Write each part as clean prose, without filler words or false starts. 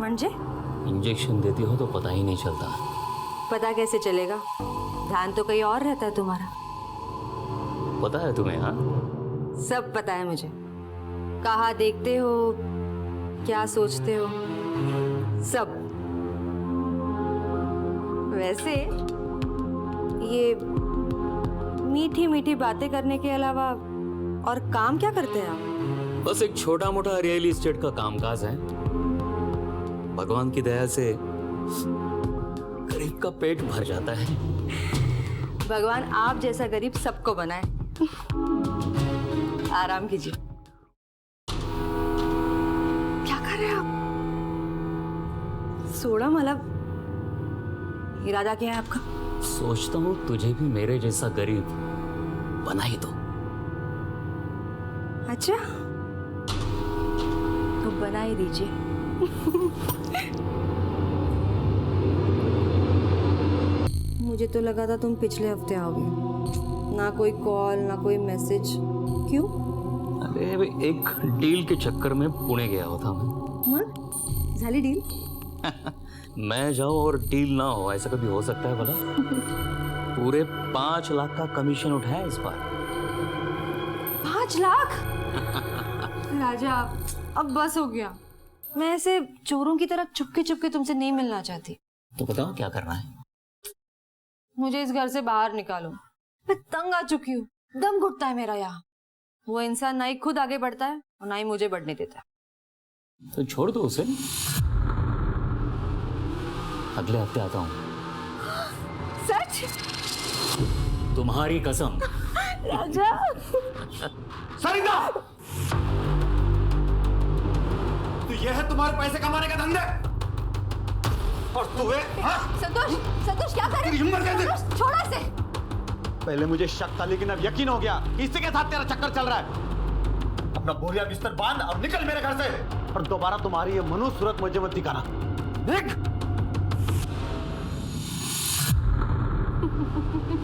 म्हणजे? इंजेक्शन देती हो तो पता ही नहीं चलता। पता कैसे चलेगा? ध्यान तो कहीं और रहता है तुम्हारा। पता है तुम्हें? हाँ, सब पता है मुझे। कहाँ देखते हो, क्या सोचते हो, सब। वैसे ये मीठी मीठी बातें करने के अलावा और काम क्या करते हैं आप? बस एक छोटा मोटा रियल एस्टेट का कामकाज है। भगवान की दया से गरीब का पेट भर जाता है। भगवान आप जैसा गरीब सबको बनाए। आराम कीजिए। क्या कर रहे हैं आप? सोडा मतलब इरादा क्या है आपका? सोचता हूँ तुझे भी मेरे जैसा गरीब बना ही दो। अच्छा, तो बना ही दीजिए। मुझे तो लगा था तुम पिछले हफ्ते आओगे। ना कोई कॉल, ना कोई मैसेज। क्यों? अरे एक डील के चक्कर में पुणे गया होता मैं। मग झाली डील? मैं जाऊं और डील ना हो, ऐसा कभी हो सकता है भला? पूरे 5 लाख का कमीशन उठाया इस बार। 5 लाख? राजा अब बस हो गया। मैं ऐसे चोरों की तरह चुपके चुपके तुमसे नहीं मिलना चाहती। तो बताओ क्या करना है? मुझे इस घर से बाहर निकालो। मैं तंग आ चुकी हूँ। दम घुटता है मेरा यहाँ। वो इंसान ना ही खुद आगे बढ़ता है और ना ही मुझे बढ़ने देता है। तो छोड़ दो उसे। अगले हफ्ते आता हूँ। सच? तुम्हारी कसम। राजा। सरिता! तो यह है तुम्हारे पैसे कमाने का धंधा? और तू है? संतोष, संतोष क्या कर रहे हो? संतोष, छोड़ा इसे। पहले मुझे शक था, लेकिन अब यकीन हो गया कि इसी के साथ तेरा चक्कर चल रहा है। अपना बोरिया बिस्तर बांध और निकल मेरे घर से, और दोबारा तुम्हारी ये मनु सूरत मुझे मत दिखाना। देख,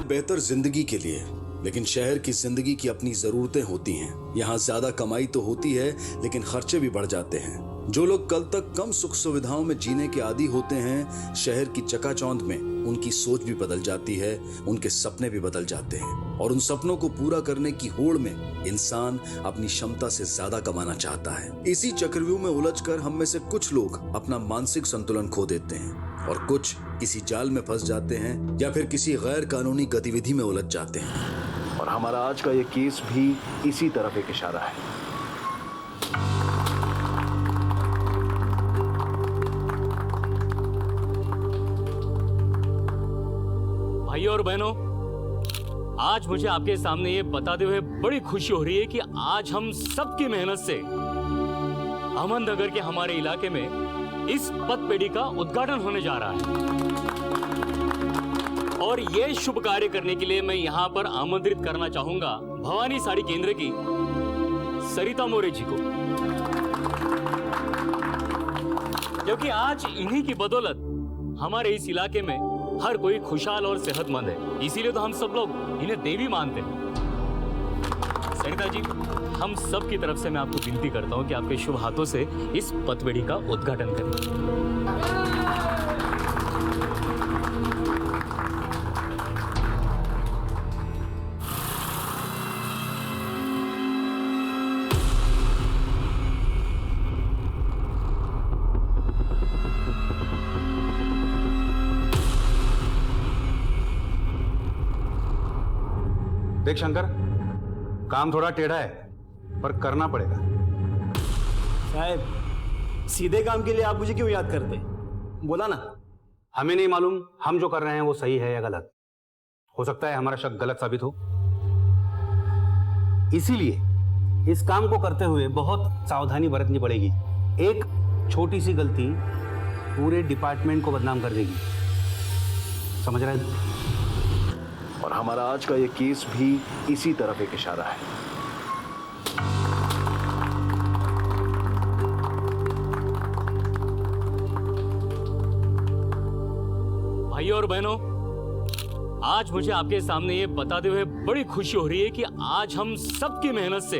बेहतर जिंदगी के लिए, लेकिन शहर की जिंदगी की अपनी जरूरतें होती हैं। यहाँ ज्यादा कमाई तो होती है, लेकिन खर्चे भी बढ़ जाते हैं। जो लोग कल तक कम सुख सुविधाओं में जीने के आदी होते हैं, शहर की चकाचौंध में उनकी सोच भी बदल जाती है, उनके सपने भी बदल जाते हैं, और उन सपनों को पूरा करने की होड़ में इंसान अपनी क्षमता से ज्यादा कमाना चाहता है। इसी चक्रव्यूह में उलझकर हम में से कुछ लोग अपना मानसिक संतुलन खो देते हैं, और कुछ किसी जाल में फंस जाते हैं या फिर किसी गैर कानूनी गतिविधि में उलझ जाते हैं। और हमारा आज का ये केस भी इसी तरफ एक इशारा है। भाइयों और बहनों, आज मुझे आपके सामने ये बताते हुए बड़ी खुशी हो रही है कि आज हम सबकी मेहनत से अहमदनगर के हमारे इलाके में इस पतपेढ़ी का उद्घाटन होने जा रहा है। और ये शुभ कार्य करने के लिए मैं यहाँ पर आमंत्रित करना चाहूंगा भवानी साड़ी केंद्र की सरिता मोरे जी को, क्योंकि आज इन्हीं की बदौलत हमारे इस इलाके में हर कोई खुशहाल और सेहतमंद है। इसीलिए तो हम सब लोग इन्हें देवी मानते हैं। सरिता जी, हम सब की तरफ से मैं आपको विनती करता हूं कि आपके शुभ हाथों से इस पतपेढ़ी का उद्घाटन करें। देख शंकर, काम थोड़ा टेढ़ा है, पर करना पड़ेगा। साहब, सीधे काम के लिए आप मुझे क्यों याद करते? बोला ना। हमें नहीं मालूम हम जो कर रहे हैं वो सही है या गलत। हो सकता है हमारा शक गलत साबित हो, इसीलिए इस काम को करते हुए बहुत सावधानी बरतनी पड़ेगी। एक छोटी सी गलती पूरे डिपार्टमेंट को बदनाम कर देगी, समझ रहे हैं? और हमारा आज का ये केस भी इसी तरफ एक इशारा है। भाइयों और बहनों, आज मुझे आपके सामने ये बताते हुए बड़ी खुशी हो रही है कि आज हम सबकी मेहनत से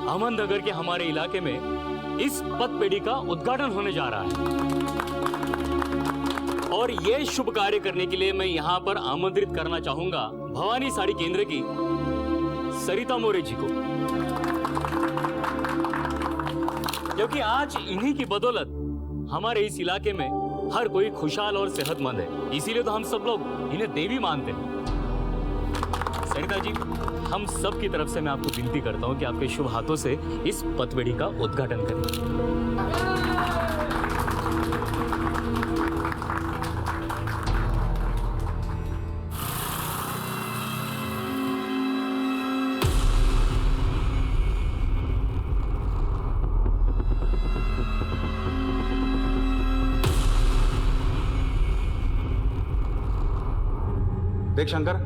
अहमदनगर के हमारे इलाके में इस पतपेढ़ी का उद्घाटन होने जा रहा है और ये शुभ कार्य करने के लिए मैं यहाँ पर आमंत्रित करना चाहूंगा भवानी साड़ी केंद्र की सरिता मोरे जी को, क्योंकि आज इन्हीं की बदौलत हमारे इस इलाके में हर कोई खुशहाल और सेहतमंद है। इसीलिए तो हम सब लोग इन्हें देवी मानते हैं। सरिता जी, हम सब की तरफ से मैं आपको विनती करता हूं कि आपके शुभ हाथों से इस पतपेढ़ी का उद्घाटन करें। देख शंकर,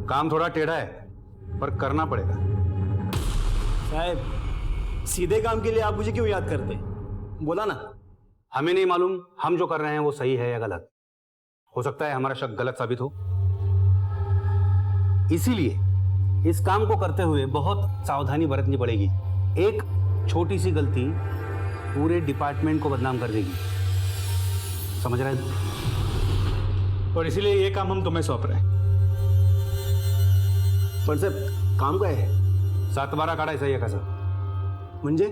काम थोड़ा टेढ़ा है पर करना पड़ेगा। साहब, सीधे काम के लिए आप मुझे क्यों याद करते? बोला ना। हमें नहीं मालूम हम जो कर रहे हैं वो सही है या गलत। हो सकता है हमारा शक गलत साबित हो, इसीलिए इस काम को करते हुए बहुत सावधानी बरतनी पड़ेगी। एक छोटी सी गलती पूरे डिपार्टमेंट को बदनाम कर देगी, समझ रहे हैं? और इसीलिए ये काम हम तुम्हें सौंप रहे हैं। पण साहेब, काम काय है? 7/12 काढायचा है कसं? म्हणजे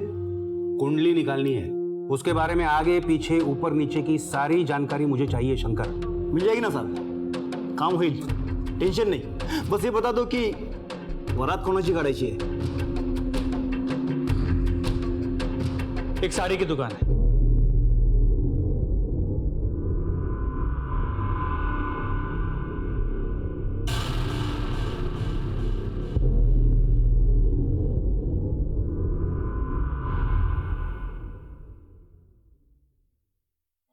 कुंडली निकालनी है, उसके बारे में आगे पीछे ऊपर नीचे की सारी जानकारी मुझे चाहिए शंकर। मिल जाएगी ना साहब, काम होईल, टेंशन नहीं। बस ये बता दो कि वरात कोणाची काढायची है? एक साड़ी की दुकान है।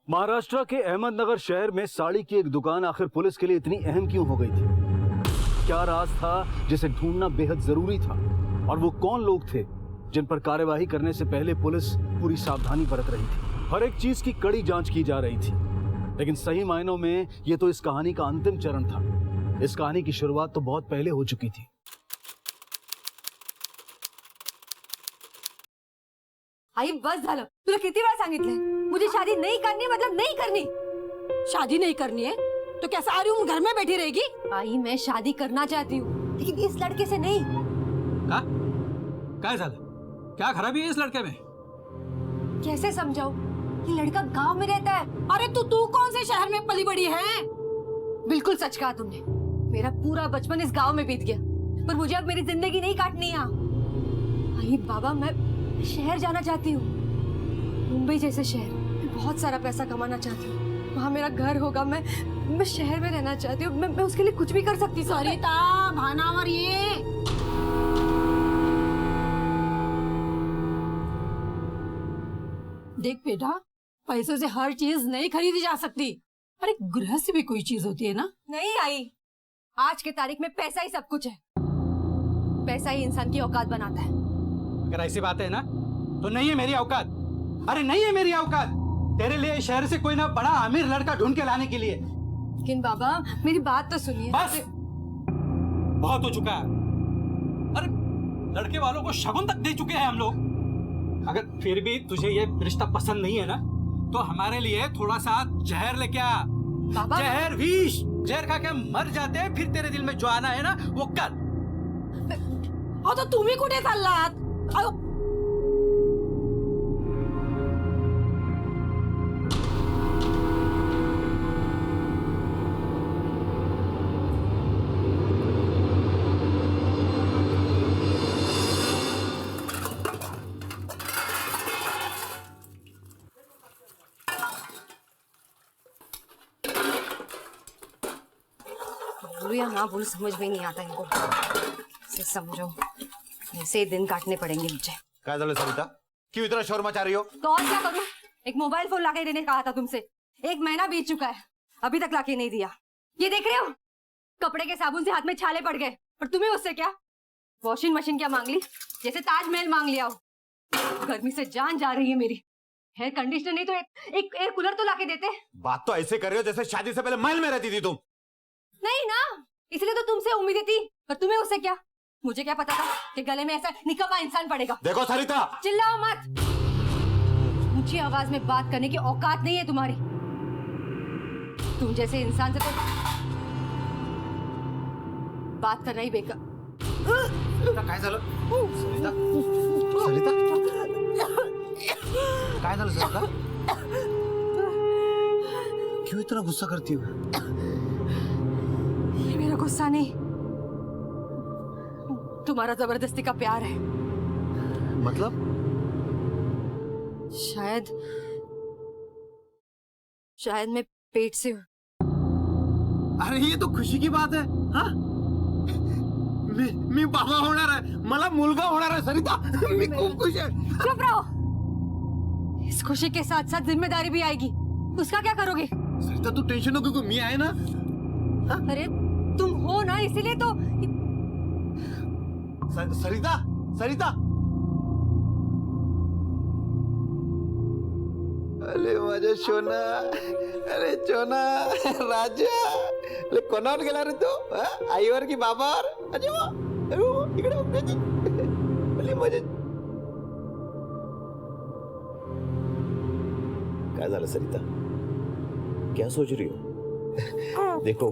महाराष्ट्र के अहमदनगर शहर में साड़ी की एक दुकान आखिर पुलिस के लिए इतनी अहम क्यों हो गई थी? क्या राज था जिसे ढूंढना बेहद जरूरी था? और वो कौन लोग थे जिन पर कार्यवाही करने से पहले पुलिस पूरी सावधानी बरत रही थी? हर एक चीज की कड़ी जांच की जा रही थी, लेकिन सही मायनों में ये तो इस कहानी का अंतिम चरण था। इस कहानी की शुरुआत तो बहुत पहले हो चुकी थी। आई बस झालं, तुला किती वेळा सांगितलंय मुझे शादी नहीं करनी मतलब नहीं करनी। शादी नहीं करनी है तो क्या सारी उम्र घर में बैठी रहेगी? आई मैं शादी करना चाहती हूँ, लेकिन इस लड़के से नहीं। काय झालं? क्या खराबी है इस लड़के में? कैसे समझाऊं? ये लड़का गांव में रहता है। अरे तू कौन से शहर में पली बड़ी है? बिल्कुल सच कहा तुमने। मेरा पूरा बचपन इस गांव में बीत गया, पर मुझे अब मेरी जिंदगी नहीं काटनी यहाँ। आई बाबा, मैं शहर जाना चाहती हूँ, मुंबई जैसे शहर। मैं बहुत सारा पैसा कमाना चाहती हूँ, वहाँ मेरा घर होगा। मैं शहर में रहना चाहती हूँ। मैं उसके लिए कुछ भी कर सकती हूँ। सरिता, भानावर ये देख बेटा, पैसों से हर चीज नहीं खरीदी जा सकती। अरे गृहस्थ भी कोई चीज होती है ना। नहीं आई, आज के तारीख में पैसा ही सब कुछ है। पैसा ही इंसान की औकात बनाता है। अगर ऐसी बात है ना तो नहीं है मेरी औकात। अरे नहीं है मेरी औकात तेरे लिए शहर से कोई ना बड़ा अमीर लड़का ढूंढ के लाने के लिए। लेकिन बाबा, मेरी बात तो सुनिए। बस बहुत हो चुका है। अरे लड़के वालों को शगुन तक दे चुके हैं हम लोग। अगर फिर भी तुझे ये रिश्ता पसंद नहीं है ना तो हमारे लिए थोड़ा सा जहर लेके आ। बाबा, जहर विष, जहर खा के मर जाते, फिर तेरे दिल में जो आना है ना वो कर। तो तुम्ही कुठे चाललात? अहो, बोलूं या ना बोलूं समझ में नहीं आता इनको। से समझो, ऐसे ही दिन काटने पड़ेंगे मुझे। काय झालं सरिता? क्यों इतना शोर मचा रही हो? तो और क्या करूं? एक मोबाइल फोन लाके देने कहा था तुमसे। 1 महीना बीत चुका है, अभी तक लाके नहीं दिया। ये देख रहे हो, कपड़े के साबुन से हाथ में छाले पड़ गए। और तुम्हें उससे क्या? वॉशिंग मशीन क्या मांग ली, जैसे ताजमहल मांग लिया हो। गर्मी से जान जा रही है मेरी। हेयर कंडीशनर नहीं तो एक एयर कूलर तो लाके देते। बात तो ऐसे कर रही हो जैसे शादी से पहले महल में रहती थी तुम। नहीं ना, इसलिए तो तुमसे उम्मीदें थी, पर तुम्हें उससे क्या? मुझे क्या पता था कि गले में ऐसा निकम्मा इंसान पड़ेगा। देखो सरिता, चिल्लाओ मत। ऊंची आवाज में बात करने की औकात नहीं है तुम्हारी। तुम जैसे इंसान से तो बात करना ही बेकार। काय झालं सरिता सरिता काय झालं सरिता क्यों इतना गुस्सा करती हो? ये मेरा गुस्सा नहीं, तुम्हारा जबरदस्ती का प्यार है। मतलब शायद मैं पेट से हूँ। अरे ये तो खुशी की बात है। हाँ मी बाबा होणार आहे, मला मुलगा होणार आहे सरिता। मी खूप खुश आहे। चुप रहो। इस खुशी के साथ साथ जिम्मेदारी भी आएगी, उसका क्या करोगे? सरिता तू टेंशन नको, मी आहे ना। अरे तुम हो ना, इसीलिए तो। सरिता सरिता अरे माझ्या सोना, अरे सोना राजा, अरे कोणावर गेला रे तू? आईवर की बाबावर? अरे वा, अरे वा, इकडे बघ की. अरे माझे क्या झालं सरिता? क्या सोच रही हो? देखो,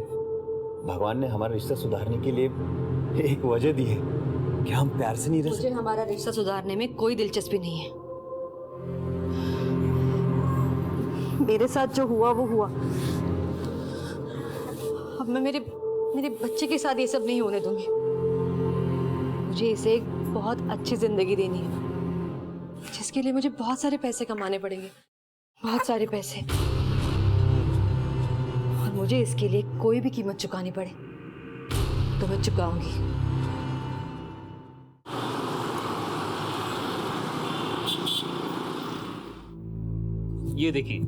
भगवान ने हमारा रिश्ता सुधारने के लिए एक वजह दी है कि हम प्यार से नहीं रह सकते। मुझे हमारा रिश्ता सुधारने में कोई दिलचस्पी नहीं है। मेरे साथ जो हुआ वो हुआ। अब मैं मेरे बच्चे के साथ ये सब नहीं होने दूंगी। मुझे इसे एक बहुत अच्छी जिंदगी देनी है, जिसके लिए मुझे बहुत सारे पैसे कमाने पड़ेंगे, बहुत सारे पैसे। और मुझे इसके लिए कोई भी कीमत चुकानी पड़े तो मैं चुकाऊंगी। ये देखिए,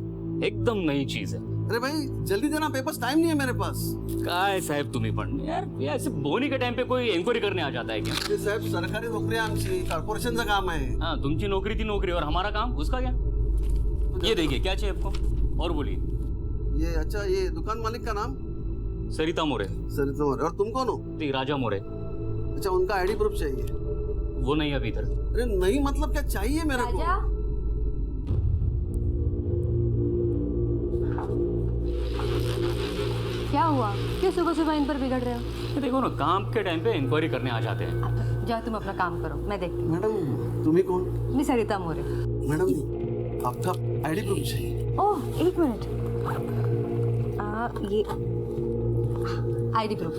एकदम नई चीज है। अरे भाई जल्दी देना, पेपर्स, टाइम नहीं है मेरे पास। काय साहेब तुम्ही पण यार, ये ऐसे बोनी के टाइम पे कोई एन्क्वायरी करने आ जाता है क्या? ते साहेब सरकारी नोकरी आहे आमची, कॉर्पोरेशनचं काम आहे। हाँ, तुमची नौकरी थी नौकरी, और हमारा काम उसका क्या? ये देखिए, क्या चाहिए आपको? और बोलिए। ये अच्छा, ये दुकान मालिक का नाम? सरिता मोरे। सरिता मोरे। और तुम कौन हो? जी, राजा मोरे। अच्छा, उनका आईडी प्रूफ चाहिए। वो नहीं अभी इधर। अरे नहीं मतलब क्या चाहिए मेरे को? राजा? क्या हुआ? क्यों सुबह सुबह इन पर बिगड़ रहे हो? ये देखो ना, काम के टाइम पे इंक्वायरी करने आ जाते हैं। जाओ तुम अपना काम करो, मैं देखती हूँ। मैडम तुम्ही कौन? मैं सरिता मोरे। मैडम आपका आईडी प्रूफ चाहिए। ओह, एक मिनट। ये आईडी प्रूफ।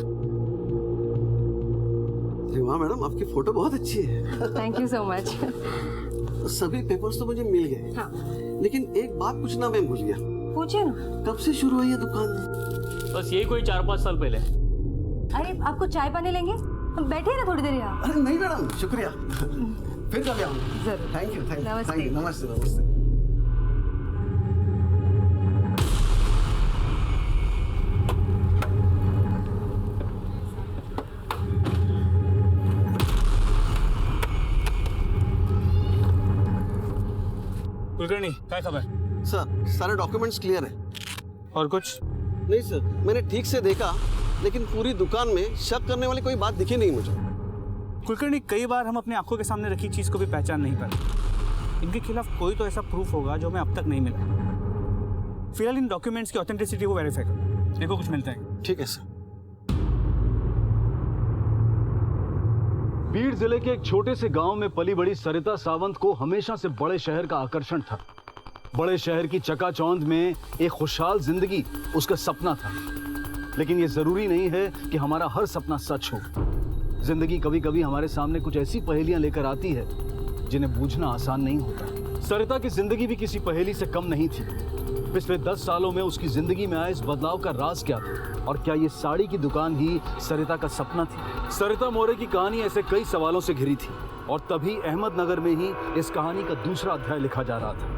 अरे वाह मैडम, आपकी फोटो बहुत अच्छी है। Thank you so much. सभी पेपर्स तो मुझे मिल गए। हाँ। लेकिन एक बात पूछना मैं भूल गया। पूछे ना। कब से शुरू हुई है दुकान? बस यही कोई 4-5 साल पहले। अरे आपको चाय पानी लेंगे? हम बैठे हैं ना थोड़ी देर यहाँ। अरे नहीं मैडम, शुक्रिया। फिर कभी आऊंगा। जरूर। थैंक यू, थैंक यू, नमस्ते। थैंक यू, नमस्ते, नमस्ते। कुलकर्णी, क्या खबर? सर सारे डॉक्यूमेंट्स क्लियर है। और कुछ? नहीं सर, मैंने ठीक से देखा, लेकिन पूरी दुकान में शक करने वाली कोई बात दिखी नहीं मुझे। कुलकर्णी, कई बार हम अपनी आंखों के सामने रखी चीज को भी पहचान नहीं पाते। इनके खिलाफ कोई तो ऐसा प्रूफ होगा जो हमें अब तक नहीं मिला। फिलहाल इन डॉक्यूमेंट्स की ऑथेंटिसिटी को वेरीफाई करो, देखो कुछ मिलता है। ठीक है सर। बीड़ जिले के एक छोटे से गांव में पली बड़ी सरिता सावंत को हमेशा से बड़े शहर का आकर्षण था। बड़े शहर की चकाचौंध में एक खुशहाल जिंदगी उसका सपना था। लेकिन यह जरूरी नहीं है कि हमारा हर सपना सच हो। जिंदगी कभी कभी हमारे सामने कुछ ऐसी पहेलियां लेकर आती है जिन्हें बूझना आसान नहीं होता। सरिता की जिंदगी भी किसी पहेली से कम नहीं थी। पिछले 10 सालों में उसकी जिंदगी में आए इस बदलाव का राज क्या था, और क्या ये साड़ी की दुकान ही सरिता का सपना थी? सरिता मोरे की कहानी ऐसे कई सवालों से घिरी थी, और तभी अहमदनगर में ही इस कहानी का दूसरा अध्याय लिखा जा रहा था।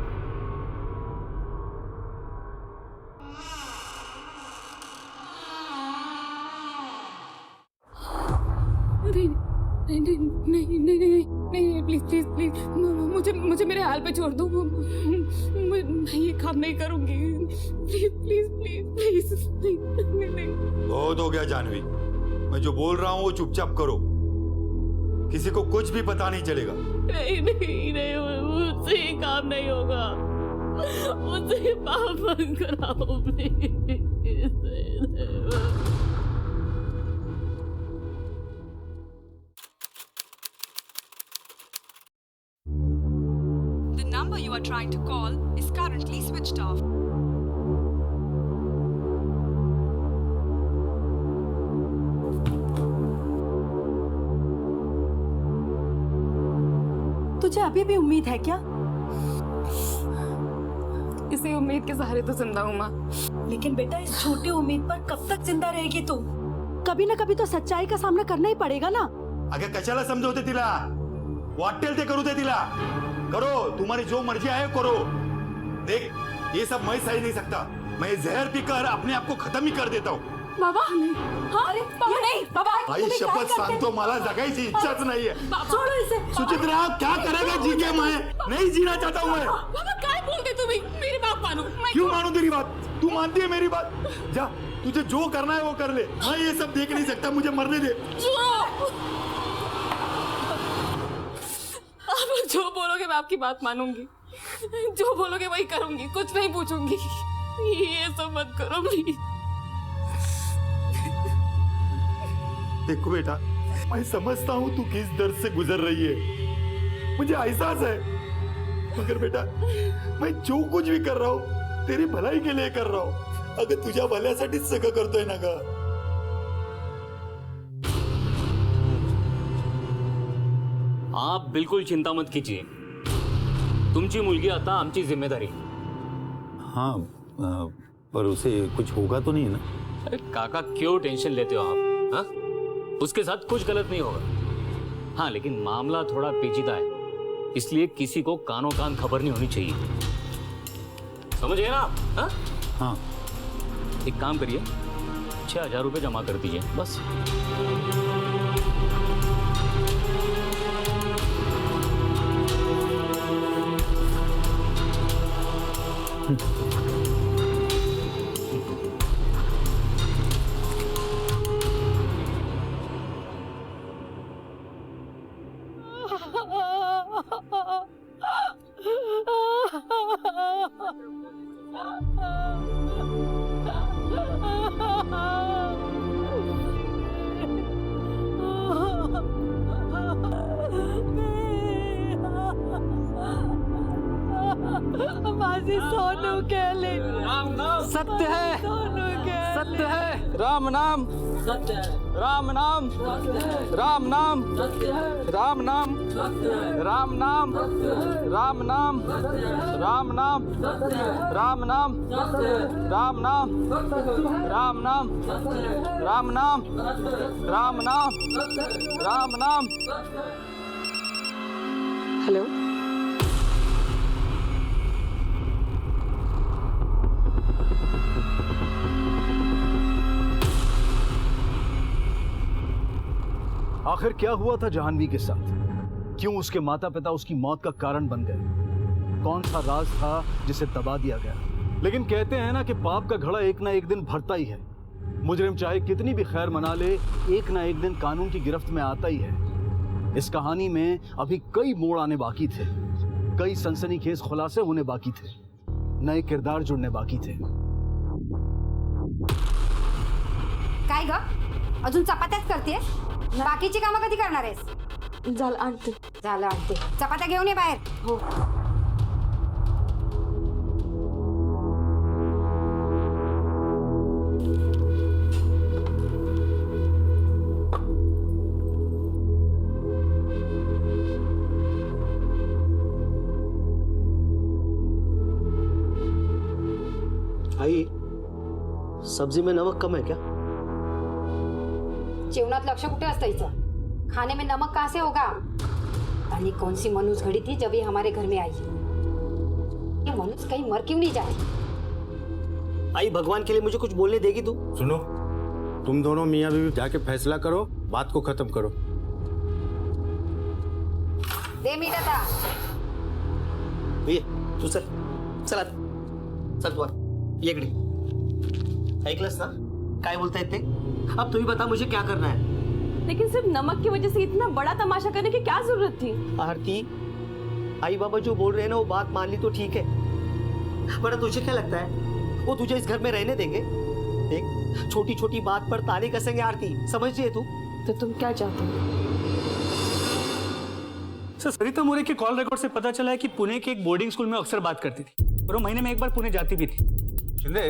नहीं, प्लीज प्लीज प्लीज मुझे मेरे हाल पे छोड़ दो। मैं ये काम नहीं करूंगी। Please please please please. बहुत हो गया जानवी, मैं जो बोल रहा हूँ वो चुपचाप करो, किसी को कुछ भी पता नहीं चलेगा। नहीं, मुझसे ये काम नहीं होगा। मुझसे पाप मत कराओ please. The number you are trying to call is currently switched off. तुझे अभी भी उम्मीद है क्या? इसी उम्मीद के सहारे तो जिंदा हूँ माँ। लेकिन बेटा, इस छोटी उम्मीद पर कब तक जिंदा रहेगी तू? कभी ना कभी तो सच्चाई का सामना करना ही पड़ेगा ना। अगं कशाला समजवते तिला? वाटेल ते करू दे तिला. करो, तुम्हारी जो मर्जी आहे करो. देख, ये सब मैं सही नहीं सकता. मैं जहर पीकर अपने आप को खत्म ही कर देता हूँ. बाबा हाँ अरे बाबा नहीं बाबा आई शपथ सांगतो, मला जगायची इच्छाच नाहीये. छोड़ो इसे। सुचित्रा, क्या करेगा जी के? मैं नहीं जीना चाहता हूँ. मैं बाबा काय बोलते तुम्ही? मेरी बात मानो। क्यों मानू तेरी बात? तू मानती है मेरी बात? जा, तुझे जो करना है वो कर ले. मैं ये सब देख नहीं सकता. मुझे मरने दे. आप जो बोलोगे मैं आपकी बात मानूंगी, जो बोलोगे वही करूंगी, कुछ नहीं पूछूंगी। ये सब मत करो प्लीज। देखो बेटा, मैं समझता हूँ तू किस दर्द से गुजर रही है, मुझे एहसास है. मगर बेटा, मैं जो कुछ भी कर रहा हूँ तेरी भलाई के लिए कर रहा हूँ. अगर तुझ्या भल्यासाठीच सगळं करतोय ना ग. आप बिल्कुल चिंता मत कीजिए. तुमची मुलगी आता आमची जिम्मेदारी. हाँ, पर उसे कुछ होगा तो नहीं ना? अरे काका, क्यों टेंशन लेते हो आप? हाँ, उसके साथ कुछ गलत नहीं होगा. हाँ, लेकिन मामला थोड़ा पेचीदा है, इसलिए किसी को कानों कान खबर नहीं होनी चाहिए. समझ गए ना आप? हाँ हाँ. एक काम करिए, 6,000 रुपये जमा कर दीजिए बस. सोनू के लिए सत्य है, सत्य है. राम नाम, राम नाम, राम नाम, राम नाम, राम नाम, राम नाम, राम नाम, राम नाम, राम नाम, राम नाम, राम नाम, राम नाम, राम नाम. हेलो, आखिर क्या हुआ था जाह्नवी के साथ? क्यों उसके माता पिता उसकी मौत का कारण बन गए? कौन सा राज था जिसे दबा दिया गया? लेकिन कहते हैं ना कि पाप का घड़ा एक ना एक दिन भरता ही है. मुजरिम चाहे कितनी भी खैर मना ले, एक ना एक दिन कानून की गिरफ्त में आता ही है. इस कहानी में अभी कई मोड़ आने बाकी थे, कई सनसनीखेज खुलासे होने बाकी थे, नए किरदार जुड़ने बाकी थे. काय ग, अजून चपात्याच करतेस? बाकीची कामं कधी करणार आहेस? झालं आणते. झालं, आणते. चपात्या घेऊन ये बाहेर. हो. आई, सब्जी में नमक कम है क्या? जेवणात लक्ष कुठे असतं हिचं? खाने में नमक कहाँ से होगा? आणि कौन सी मनुष्य घड़ी थी जब ये हमारे घर में आई? ये मनुष्य कहीं मर क्यों नहीं जाती? आई, भगवान के लिए मुझे कुछ बोलने देगी तू? सुनो, तुम दोनों मियाँ बीवी जाके फैसला करो, बात को खत्म करो. दे मीठ आता. ये तू चल, चल आता. चल तू आता. ये इकडे. ऐकलंस ना काय बोलतायत ते? अब तू ही बता मुझे क्या करना है. लेकिन सिर्फ नमक की वजह से इतना बड़ा तमाशा करने की क्या जरूरत थी? आरती, आई बाबा जो बोल रहे हैं ना वो बात मान ली तो ठीक है. बड़ा तुझे क्या लगता है वो तुझे इस घर में रहने देंगे? देख, छोटी छोटी बात पर ताने कसेंगे आरती, समझ रही है तू? तो तुम क्या चाहते हो? सर, सरिता मोरे के कॉल रिकॉर्ड से पता चला है कि पुणे के एक बोर्डिंग स्कूल में अक्सर बात करती थी और वो महीने में एक बार पुणे जाती भी थी। शिंदे,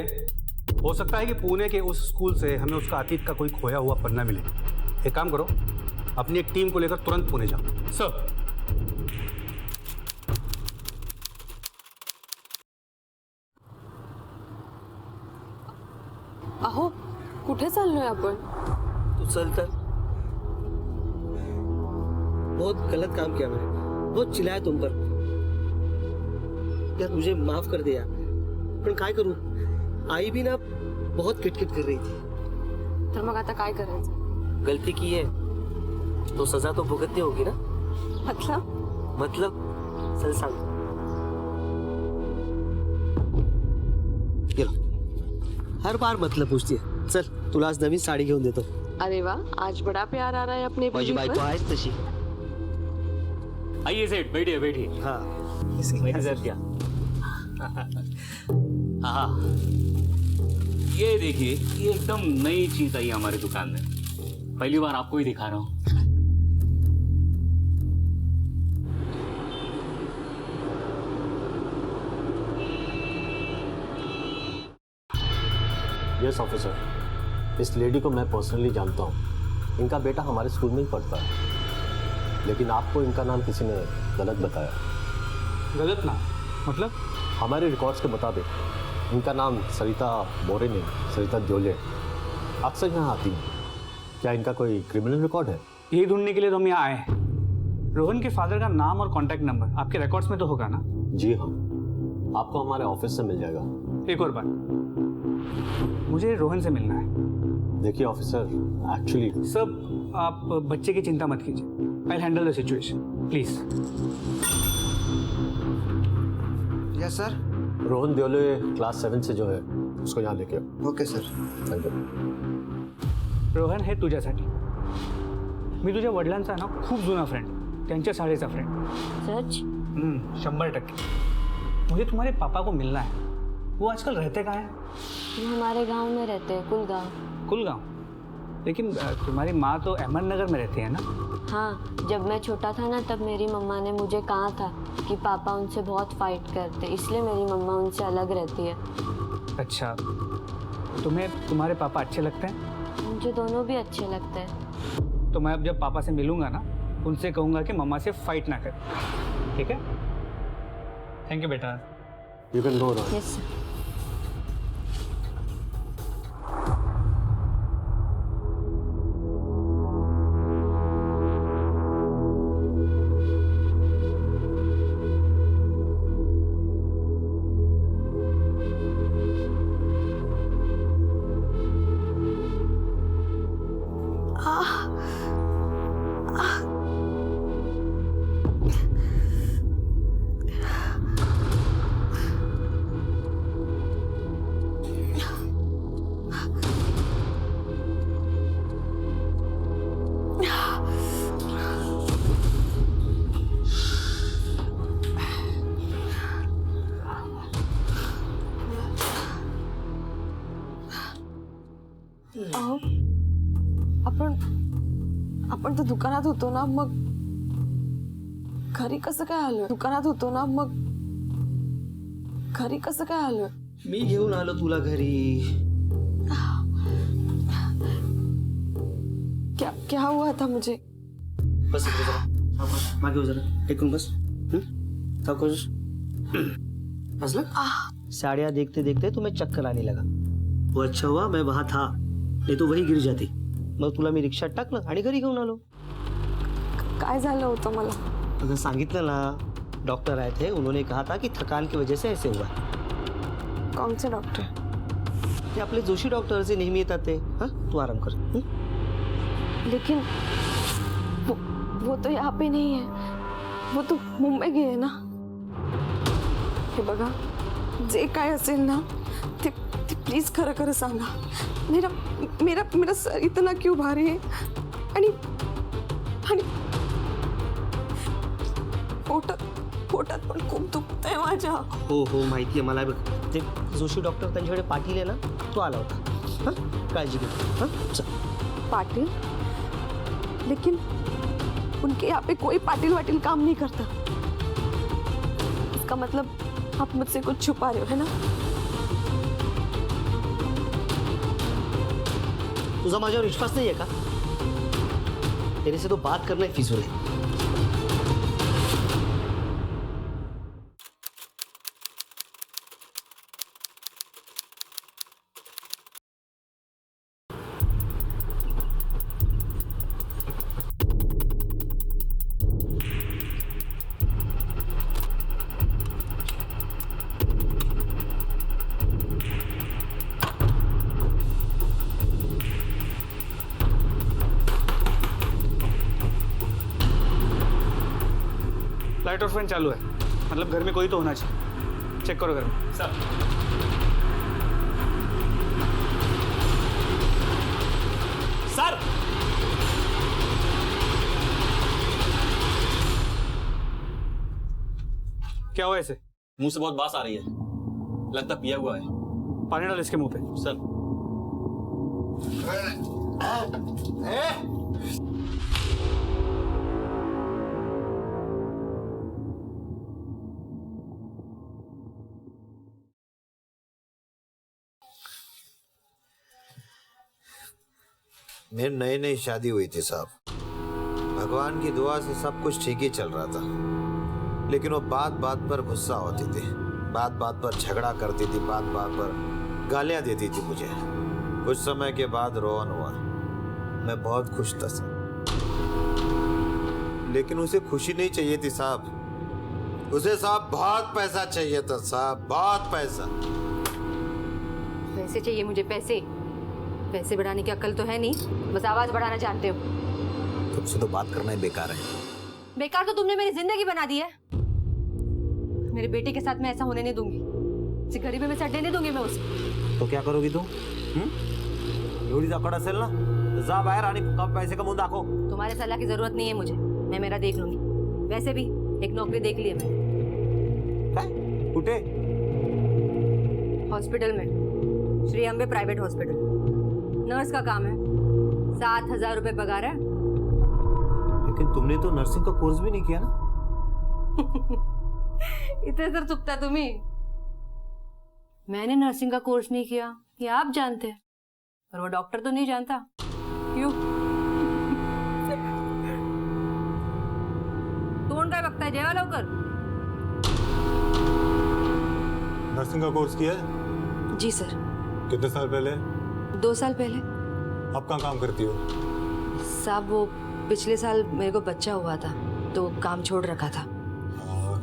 हो सकता है कि पुणे के उस स्कूल से हमें उसका अतीत का कोई खोया हुआ पन्ना मिले। एक काम करो, अपनी एक टीम को लेकर तुरंत पुणे जाओ। सर, अहो, कुठे चाललोय आपण? तू चल तर। बहुत गलत काम किया मैंने, बहुत चिल्लाया तुम पर यार, मुझे माफ कर दे यार। पण काय करू, आई भी ना बहुत किटकिट कर रही थी। तर मग आता काय करायचं? गलती की है तो सजा तो भुगतनी होगी ना। मतलब चल सांग। गेलो, हर बार मतलब पूछती है। चल तुला आज नवीन साडी घेऊन देतो। अरे वाह, आज बड़ा प्यार आ रहा है अपने माझी बीवी बायको पर। आहेच तशी। आइए सेठ, बैठिए बैठिए। हाँ मेरी सर क्या? हाँ, ये देखिए, ये एकदम नई चीज आई हमारी दुकान में, पहली बार आपको ही दिखा रहा हूँ। यस ऑफिसर, इस लेडी को मैं पर्सनली जानता हूँ। इनका बेटा हमारे स्कूल में ही पढ़ता है, लेकिन आपको इनका नाम किसी ने गलत बताया। गलत ना मतलब? हमारे रिकॉर्ड्स के मुताबिक इनका नाम सरिता मोरे नहीं, सरिता द्योले अक्सर यहाँ आती है। क्या इनका कोई क्रिमिनल रिकॉर्ड है? यही ढूंढने के लिए तो हम यहाँ आए हैं। रोहन के फादर का नाम और कॉन्टैक्ट नंबर आपके रिकॉर्ड्स में तो होगा ना? जी हाँ, आपको हमारे ऑफिस से मिल जाएगा। एक और बात, मुझे रोहन से मिलना है। देखिए ऑफिसर, एक्चुअली सब आप बच्चे की चिंता मत कीजिए, I handle the situation, please. Yes sir. Rohan द्योले क्लास 7 से जो है उसको यहाँ लेके आओ। Okay sir. Thank you. Rohan हे तुझ्यासाठी। मी तुझ्या वडिलांचा ना खूप जुना फ्रेंड, त्यांच्या शाळेचा फ्रेंड। सच? 100%। मुझे तुम्हारे पापा को मिलना है। वो आजकल रहते कहाँ हैं? वो हमारे गांव में रहते हैं, कुलगांव। कुलगांव? लेकिन तुम्हारी माँ तो अहमदनगर में रहती है ना? हाँ, जब मैं छोटा था ना तब मेरी मम्मा ने मुझे कहा था कि पापा उनसे बहुत फाइट करते, इसलिए मेरी मम्मा उनसे अलग रहती है। अच्छा, तुम्हें तुम्हारे पापा अच्छे लगते हैं? मुझे दोनों भी अच्छे लगते हैं। तो मैं अब जब पापा से मिलूंगा ना, उनसे कहूँगा कि मम्मा से फाइट ना करें, ठीक है? थैंक यू बेटा। You can go Rohan. Yes sir. अहो, आपण तर दुकानात होतो ना, मग घरी कसं काय आलो? दुकानात होतो ना, मग घरी कसं काय आलो? मी घेऊन आलो तुला घरी। क्या हुआ था मुझे? बस इकडे जरा, मागे हो जरा, टेकून बस। सावकाश। हंसला? साड़ियाँ देखते देखते तुम्हें चक्कर आने लगा। वो अच्छा हुआ मैं वहां था, नहीं तो वही गिर जाती। मग तुला मी रिक्षात टाकलं आणि घरी घेऊन आलो। काय झालं होतं मला? अगं सांगितलं ना, डॉक्टर आए थे, उन्होंने कहा था कि थकान की वजह से ऐसे हुआ। कौन से डॉक्टर? ते आपले जोशी डॉक्टर से नेहमी येतात ते। हाँ, तू आराम कर। लेकिन वो तो यहाँ पे नहीं है, वो तो मुंबई गए ना। हे बघा, जे काय असेल ना ते प्लीज खरं खरं सांगा। मेरा मेरा मेरा सर इतना क्यों भारी है? आणि पोटात पोटात पण खूप दुखतंय माझ्या. हो माहिती आहे मला. बघ ते जोशी डॉक्टर त्यांच्याकडे पाटील आहे ना, तो आला होता. हां काळजी घे. हां चल. पाटिल? लेकिन उनके यहाँ पे कोई पाटिल वाटिल काम नहीं करता. इसका मतलब आप मुझसे कुछ छुपा रहे हो, है ना? तुझा माझ्यावर विश्वास नाही आहे का? तेरे से तो बात करना ही फिजूल है. लाइट और फैन चालू है, मतलब घर में कोई तो होना चाहिए. चेक करो घर में. सर. सर. क्या हुआ ऐसे? मुंह से बहुत बास आ रही है, लगता पिया हुआ है. पानी डाल इसके मुंह पे. सर. मेरी नई नई शादी हुई थी साहब. भगवान की दुआ से सब कुछ ठीक ही चल रहा था, लेकिन वो बात बात पर गुस्सा होती थी, बात बात पर झगड़ा करती थी, बात बात पर गालियां देती थी मुझे. कुछ समय के बाद रोहन हुआ. मैं बहुत खुश था साहब, लेकिन उसे खुशी नहीं चाहिए थी साहब. उसे साहब बहुत पैसा चाहिए था साहब, बहुत पैसा. पैसे चाहिए मुझे, पैसे. पैसे बढ़ाने की अक्ल तो है नहीं, बस आवाज बढ़ाना जानते हो. तुमसे तो बात करना ही बेकार है. बेकार तो तुमने मेरी जिंदगी बना दी है. मेरे बेटे के साथ मैं ऐसा होने नहीं दूंगी. इसे गरीबी में सटने नहीं दूंगी मैं उसे. तो क्या करोगी तू? एवढी जाकड असेल ना, तर जा बाहेर आणि पैसे कमवून दाखव. तुम्हारे सलाह की जरूरत नहीं है मुझे, मैं मेरा देख लूंगी. वैसे भी एक नौकरी देख ली है मैंने. कुठे? हॉस्पिटल में, Shri Ambe private hospital. Nurse का काम है. 7,000 रुपए पगार है. लेकिन तुमने तो नर्सिंग का कोर्स भी नहीं किया ना. इतने सर चुपता तुम्ही. मैंने नर्सिंग का कोर्स नहीं किया ये आप जानते हैं, पर वो डॉक्टर तो नहीं जानता. क्यों? तोंड काय बघताय, जेवा लवकर. नर्सिंग का कोर्स किया है? जी सर. कितने साल पहले? 2 साल पहले. आप कहाँ काम करती हो? साहब वो पिछले साल मेरे को बच्चा हुआ था तो काम छोड़ रखा था.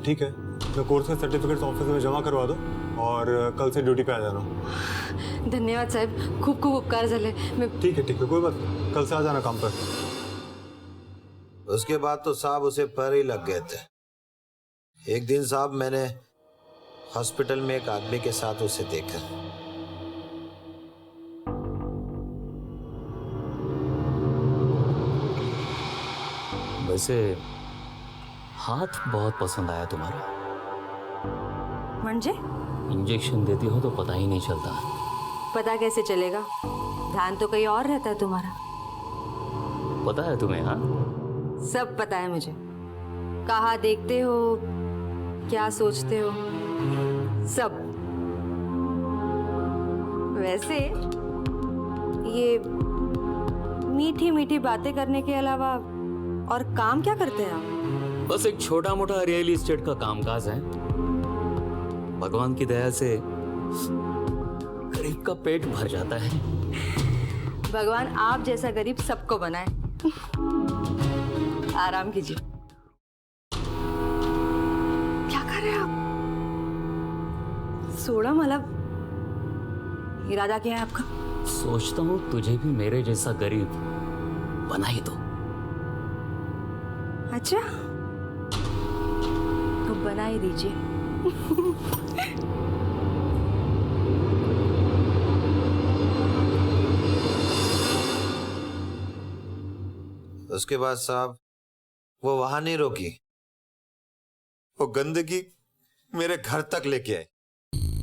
ठीक है, तो कोर्स का सर्टिफिकेट ऑफिस में जमा करवा दो और कल से ड्यूटी पे आ जाना. धन्यवाद साहेब, खूप खूप उपकार झाले. मैं ठीक है कोई बात नहीं, कल से आ जाना काम पर. उसके बाद तो साहब उसे पर ही लग गए थे. एक दिन साहब मैंने हॉस्पिटल में एक आदमी के साथ उसे देखा. वैसे हाथ बहुत पसंद आया तुम्हारा. म्हणजे इंजेक्शन देती हो तो पता ही नहीं चलता. पता कैसे चलेगा, ध्यान तो कहीं और रहता है तुम्हारा. पता है तुम्हें? हाँ, सब पता है मुझे. कहाँ देखते हो, क्या सोचते हो, सब. वैसे ये मीठी मीठी बातें करने के अलावा और काम क्या करते हैं आप? बस एक छोटा मोटा रियल एस्टेट का कामकाज है. भगवान की दया से गरीब का पेट भर जाता है. भगवान आप जैसा गरीब सबको बनाए. आराम कीजिए. क्या कर रहे हैं आप? सोड़ा मतलब इरादा क्या है आपका? सोचता हूँ तुझे भी मेरे जैसा गरीब बना ही दो. अच्छा, तो बना ही दीजिए. उसके बाद साहब वो वहां नहीं रोकी, वो गंदगी मेरे घर तक लेके आए।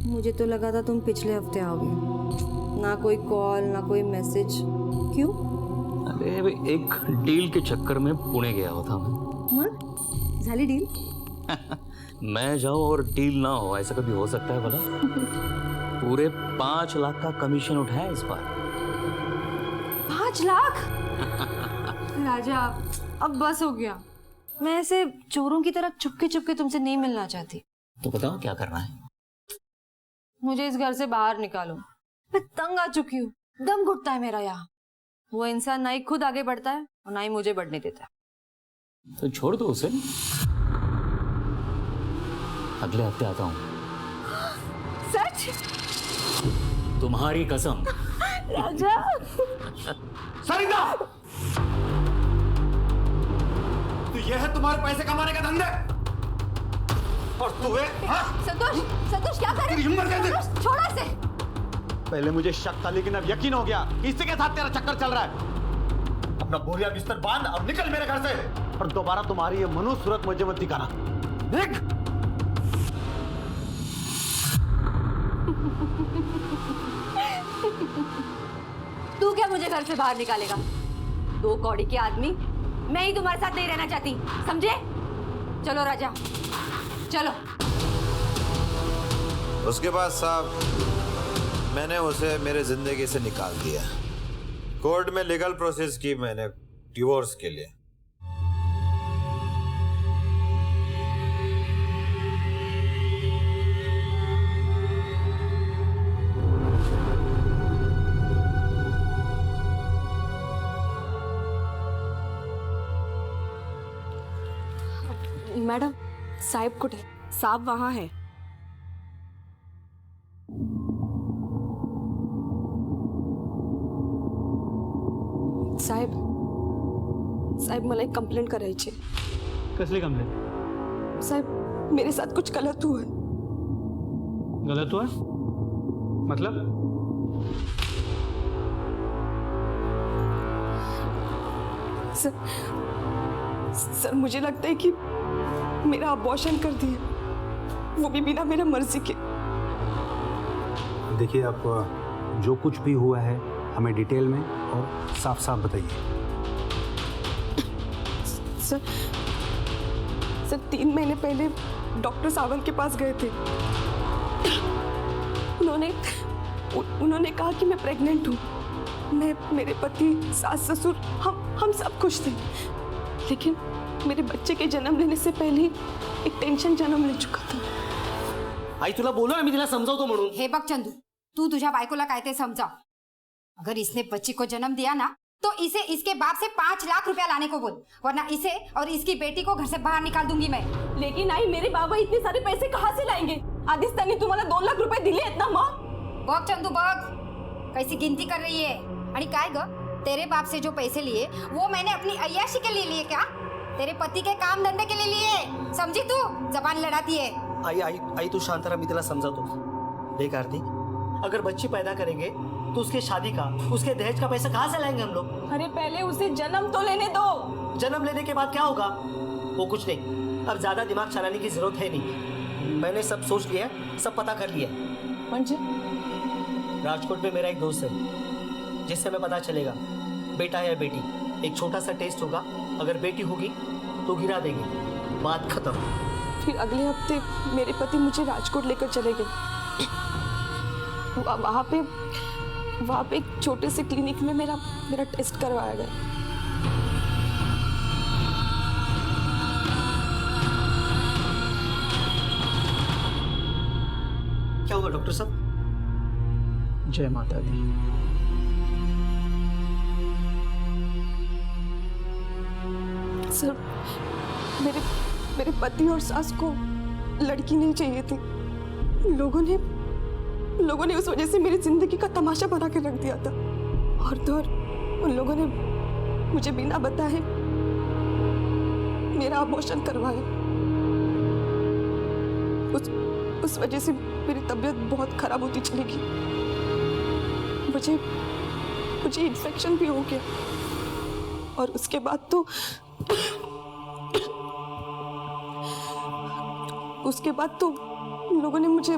मुझे तो लगा था तुम पिछले हफ्ते आओगे। ना कोई कॉल ना कोई मैसेज, क्यों? अरे एक डील के चक्कर में पुणे गया होता मैं। मग झाली डील? मैं जाऊं और डील ना हो, ऐसा कभी हो सकता है भला? पूरे 5 लाख का कमीशन उठाया इस बार। 5 लाख? राजा अब बस हो गया। मैं ऐसे चोरों की तरह चुपके चुपके तुमसे नहीं मिलना चाहती। तो बताओ क्या करना है? मुझे इस घर से बाहर निकालो। मैं तंग आ चुकी हूँ, दम घुटता है मेरा यहाँ। वो इंसान ना ही खुद आगे बढ़ता है और ना ही मुझे बढ़ने देता है। तो छोड़ दो उसे, अगले हफ्ते आता हूँ। सच? तुम्हारी कसम। राजा। सरिता, तो यह है तुम्हारे पैसे कमाने का धंधा? और तू है? संतोष, संतोष क्या कर रहे? हिम्मत कैसे? संतोष, छोड़ो इसे। पहले मुझे शक था लेकिन अब यकीन हो गया कि इसी के साथ तेरा चक्कर चल रहा है। अपना बोरिया बिस्तर बांध, अब निकल मेरे घर से और दोबारा तुम्हारी ये मनुष्य सूरत मुझे मत दिखाना। देख। तू क्या मुझे घर से बाहर निकालेगा? 2 कौड़ी के आदमी, मैं ही तुम्हारे साथ नहीं रहना चाहती, समझे? चलो राजा, चलो। उसके बाद साहब मैंने उसे मेरे जिंदगी से निकाल दिया। कोर्ट में लीगल प्रोसेस की मैंने डिवोर्स के लिए। मैडम, साहिब कुठे? साहब वहाँ है। साहेब, साहेब मला एक कंप्लेंट करायची आहे। कसली कंप्लेंट? साहेब, मेरे साथ कुछ गलत हुआ है। गलत हुआ? मतलब? सर, मुझे लगता है कि मेरा अबॉर्शन कर दिया, वो भी बिना मेरा मर्जी के। देखिए, आप जो कुछ भी हुआ है हमें डिटेल में और साफ साफ बताइए। सर 3 महीने पहले डॉक्टर सावंत के पास गए थे। उन्होंने कहा कि मैं प्रेग्नेंट हूँ। मैं, मेरे पति, सास ससुर, हम सब खुश थे। लेकिन मेरे बच्चे के जन्म लेने से पहले ही एक टेंशन जन्म ले चुका था। आई तुला बोलो ना, मी तिला समजावतो म्हणून। हे बघ चंदू, तू तुझ्या बायकोला काय ते समजाव। अगर इसने बच्ची को जन्म दिया ना, तो इसे इसके बाप से 5 लाख रुपया लाने को बोल, वरना इसे और इसकी बेटी को घर से बाहर निकाल दूंगी मैं। लेकिन आई, मेरे बाबा इतने सारे पैसे कहाँ से लाएंगे? आधीच त्यांनी तुम्हाला 2 लाख रुपये दिले आहेत ना मग? बघ चंदू, बघ कैसी गिनती कर रही है। आणि काय ग, तेरे बाप से जो पैसे लिए वो मैंने अपनी अय्याशी के लिए लिए क्या? तेरे पति के काम धंधे के लिए लिए, समझी तू? जबान लड़ाती है। आई आई आई तू शांत रहा, मी तिला समजावतो। देख आरती, अगर बच्ची पैदा करेंगे तो उसके शादी का, उसके दहेज का पैसा कहाँ से लाएंगे हम लोग? अरे पहले उसे जन्म तो लेने दो। जन्म लेने के बाद क्या होगा? वो कुछ नहीं, अब ज्यादा दिमाग चलाने की जरूरत है नहीं। मैंने सब सोच लिया, सब पता कर लिया। म्हणजे? राजकोट में मेरा एक दोस्त है जिससे हमें पता चलेगा बेटा है या बेटी। एक छोटा सा टेस्ट होगा, अगर बेटी होगी तो गिरा देंगे, बात खत्म। फिर अगले हफ्ते मेरे पति मुझे राजकोट लेकर चले गए। वहाँ पे एक छोटे से क्लिनिक में मेरा टेस्ट करवाया गया। क्या हुआ डॉक्टर साहब? जय माता दी। सर, मेरे पति और सास को लड़की नहीं चाहिए थी। लोगों ने उस वजह से मेरी जिंदगी का तमाशा बना के रख दिया था। और तो और उन लोगों ने मुझे बिना बताए मेरा अबॉर्शन करवाया। उस वजह से मेरी तबीयत बहुत खराब होती चली गई। मुझे इन्फेक्शन भी हो गया और उसके बाद उसके बाद तो उन लोगों ने मुझे